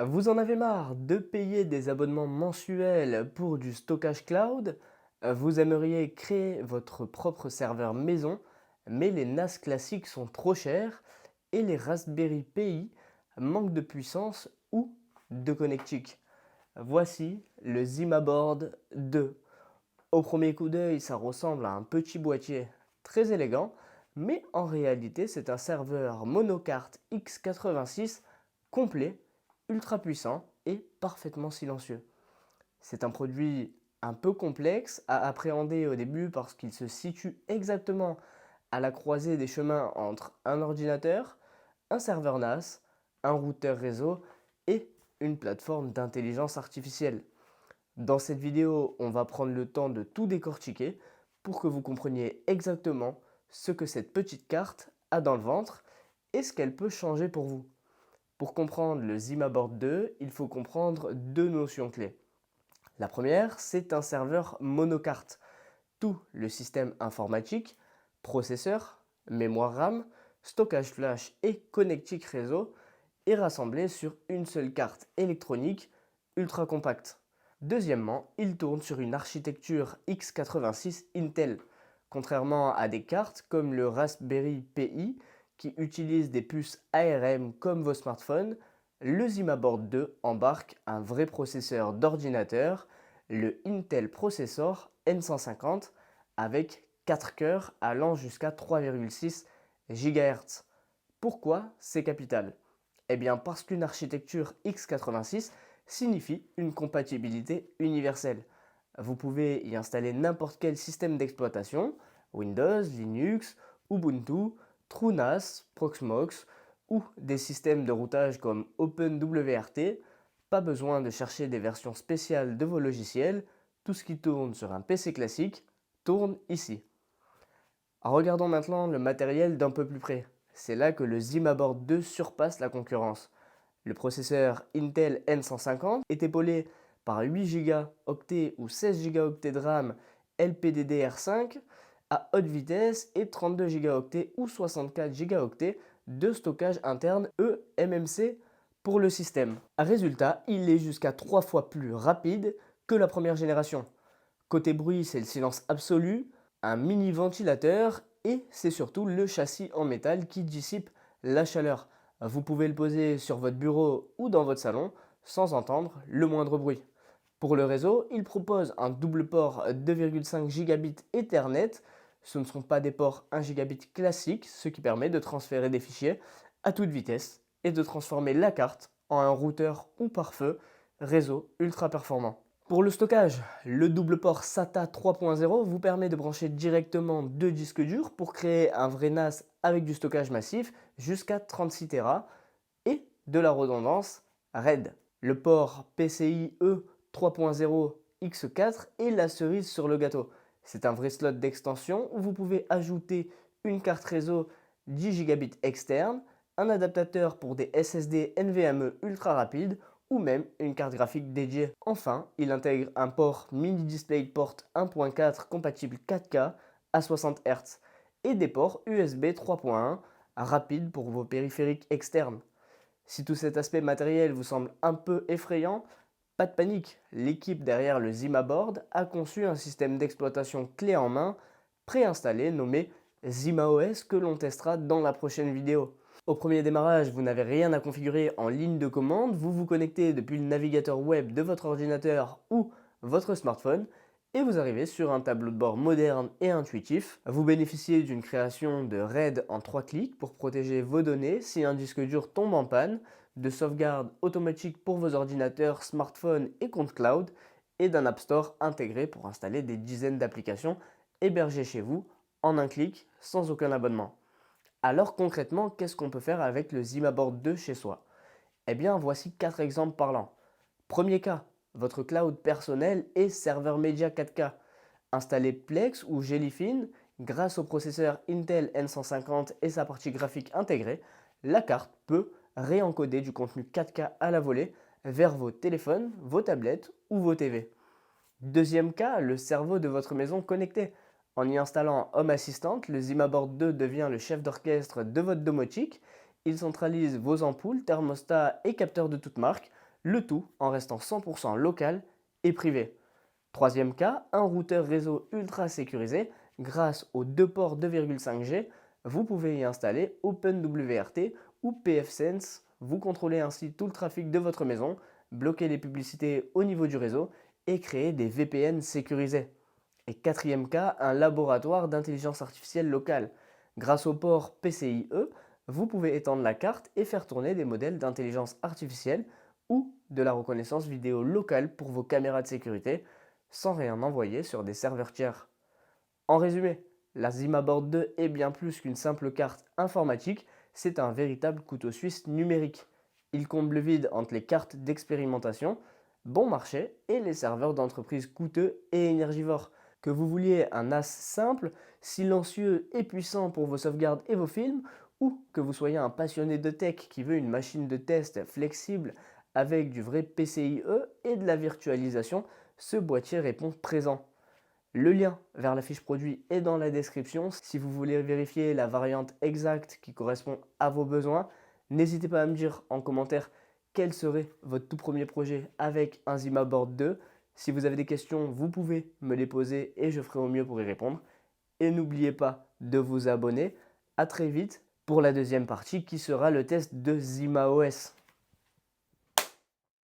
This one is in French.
Vous en avez marre de payer des abonnements mensuels pour du stockage cloud? Vous aimeriez créer votre propre serveur maison, mais les NAS classiques sont trop chers et les Raspberry Pi manquent de puissance ou de connectique. Voici le Zimaboard 2. Au premier coup d'œil, ça ressemble à un petit boîtier très élégant, mais en réalité, c'est un serveur monocarte X86 complet, ultra puissant et parfaitement silencieux. C'est un produit un peu complexe à appréhender au début parce qu'il se situe exactement à la croisée des chemins entre un ordinateur, un serveur NAS, un routeur réseau et une plateforme d'intelligence artificielle. Dans cette vidéo, on va prendre le temps de tout décortiquer pour que vous compreniez exactement ce que cette petite carte a dans le ventre et ce qu'elle peut changer pour vous. Pour comprendre le Zimaboard 2, il faut comprendre deux notions clés. La première, c'est un serveur monocarte. Tout le système informatique, processeur, mémoire RAM, stockage flash et connectique réseau est rassemblé sur une seule carte électronique ultra compacte. Deuxièmement, il tourne sur une architecture x86 Intel, contrairement à des cartes comme le Raspberry Pi qui utilisent des puces ARM comme vos smartphones. Le Zimaboard 2 embarque un vrai processeur d'ordinateur, le Intel Processor N150 avec 4 cœurs allant jusqu'à 3,6 GHz. Pourquoi c'est capital? Eh bien parce qu'une architecture x86 signifie une compatibilité universelle. Vous pouvez y installer n'importe quel système d'exploitation, Windows, Linux, Ubuntu, TrueNAS, Proxmox ou des systèmes de routage comme OpenWRT. Pas besoin de chercher des versions spéciales de vos logiciels, tout ce qui tourne sur un PC classique tourne ici. Regardons maintenant le matériel d'un peu plus près. C'est là que le Zimaboard 2 surpasse la concurrence. Le processeur Intel N150 est épaulé par 8 Go ou 16 Go de RAM LPDDR5 à haute vitesse et 32 Go ou 64 Go de stockage interne eMMC pour le système. Résultat, il est jusqu'à 3 fois plus rapide que la première génération. Côté bruit, c'est le silence absolu, un mini ventilateur et c'est surtout le châssis en métal qui dissipe la chaleur. Vous pouvez le poser sur votre bureau ou dans votre salon sans entendre le moindre bruit. Pour le réseau, il propose un double port 2,5 gigabits Ethernet. Ce ne sont pas des ports 1 gigabit classiques, ce qui permet de transférer des fichiers à toute vitesse et de transformer la carte en un routeur ou pare-feu réseau ultra performant. Pour le stockage, le double port SATA 3.0 vous permet de brancher directement deux disques durs pour créer un vrai NAS avec du stockage massif jusqu'à 36 Tera et de la redondance RAID. Le port PCIe 3.0 X4 est la cerise sur le gâteau. C'est un vrai slot d'extension où vous pouvez ajouter une carte réseau 10 Gb externe, un adaptateur pour des SSD NVMe ultra rapides ou même une carte graphique dédiée. Enfin, il intègre un port mini DisplayPort 1.4 compatible 4K à 60 Hz et des ports USB 3.1 rapides pour vos périphériques externes. Si tout cet aspect matériel vous semble un peu effrayant, pas de panique, l'équipe derrière le Zimaboard a conçu un système d'exploitation clé en main préinstallé nommé ZimaOS que l'on testera dans la prochaine vidéo. Au premier démarrage, vous n'avez rien à configurer en ligne de commande, vous vous connectez depuis le navigateur web de votre ordinateur ou votre smartphone et vous arrivez sur un tableau de bord moderne et intuitif. Vous bénéficiez d'une création de RAID en 3 clics pour protéger vos données si un disque dur tombe en panne, de sauvegarde automatique pour vos ordinateurs, smartphones et comptes cloud et d'un App Store intégré pour installer des dizaines d'applications hébergées chez vous en un clic sans aucun abonnement. Alors concrètement, qu'est-ce qu'on peut faire avec le Zimaboard 2 chez soi? Eh bien, voici 4 exemples parlants. Premier cas, votre cloud personnel et serveur média 4K. Installez Plex ou Jellyfin, grâce au processeur Intel N150 et sa partie graphique intégrée, la carte peut réencoder du contenu 4K à la volée vers vos téléphones, vos tablettes ou vos TV. Deuxième cas, le cerveau de votre maison connecté. En y installant Home Assistant, le Zimaboard 2 devient le chef d'orchestre de votre domotique. Il centralise vos ampoules, thermostats et capteurs de toute marque, le tout en restant 100% local et privé. Troisième cas, un routeur réseau ultra sécurisé. Grâce aux deux ports 2,5G, vous pouvez y installer OpenWRT ou pfSense. Vous contrôlez ainsi tout le trafic de votre maison, bloquez les publicités au niveau du réseau et créez des VPN sécurisés. Et quatrième cas, un laboratoire d'intelligence artificielle locale. Grâce au port PCIe, vous pouvez étendre la carte et faire tourner des modèles d'intelligence artificielle ou de la reconnaissance vidéo locale pour vos caméras de sécurité sans rien envoyer sur des serveurs tiers. En résumé, la ZimaBoard 2 est bien plus qu'une simple carte informatique, c'est un véritable couteau suisse numérique. Il comble le vide entre les cartes d'expérimentation, bon marché et les serveurs d'entreprise coûteux et énergivores. Que vous vouliez un NAS simple, silencieux et puissant pour vos sauvegardes et vos films, ou que vous soyez un passionné de tech qui veut une machine de test flexible avec du vrai PCIe et de la virtualisation, ce boîtier répond présent. Le lien vers la fiche produit est dans la description. Si vous voulez vérifier la variante exacte qui correspond à vos besoins, n'hésitez pas à me dire en commentaire quel serait votre tout premier projet avec un ZimaBoard 2. Si vous avez des questions, vous pouvez me les poser et je ferai au mieux pour y répondre. Et n'oubliez pas de vous abonner. À très vite pour la deuxième partie qui sera le test de ZimaOS.